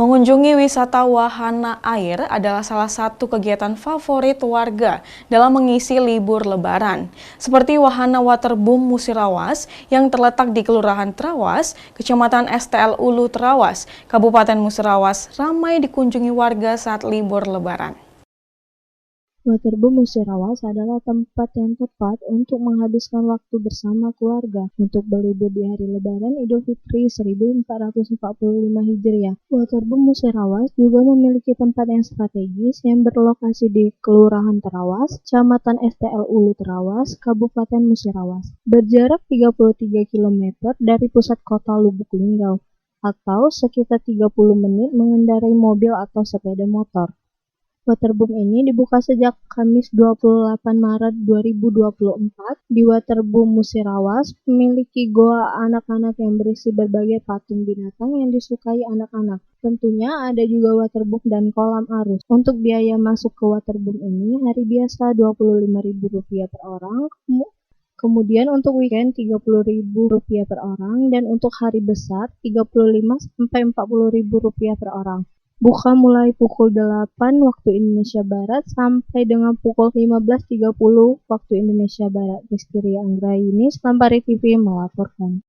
Mengunjungi wisata wahana air adalah salah satu kegiatan favorit warga dalam mengisi libur Lebaran. Seperti wahana waterboom Musirawas yang terletak di Kelurahan Trawas, Kecamatan STL Ulu Trawas, Kabupaten Musirawas ramai dikunjungi warga saat libur Lebaran. Waterboom Musirawas adalah tempat yang tepat untuk menghabiskan waktu bersama keluarga untuk berlibur di hari Lebaran Idul Fitri 1445 Hijriah. Waterboom Musirawas juga memiliki tempat yang strategis yang berlokasi di Kelurahan Trawas, Kecamatan STL Ulu Trawas, Kabupaten Musirawas. Berjarak 33 km dari pusat kota Lubuk Linggau, atau sekitar 30 menit mengendarai mobil atau sepeda motor. Waterboom ini dibuka sejak Kamis 28 Maret 2024. Di Waterboom Musirawas memiliki goa anak-anak yang berisi berbagai patung binatang yang disukai anak-anak. Tentunya ada juga waterboom dan kolam arus. Untuk biaya masuk ke waterboom ini hari biasa Rp25.000 per orang, kemudian untuk weekend Rp30.000 per orang, dan untuk hari besar Rp35.000–Rp40.000 per orang. Buka mulai pukul 8 waktu Indonesia Barat sampai dengan pukul 15.30 waktu Indonesia Barat. Rizky Ria Anggraini, Selampari TV melaporkan.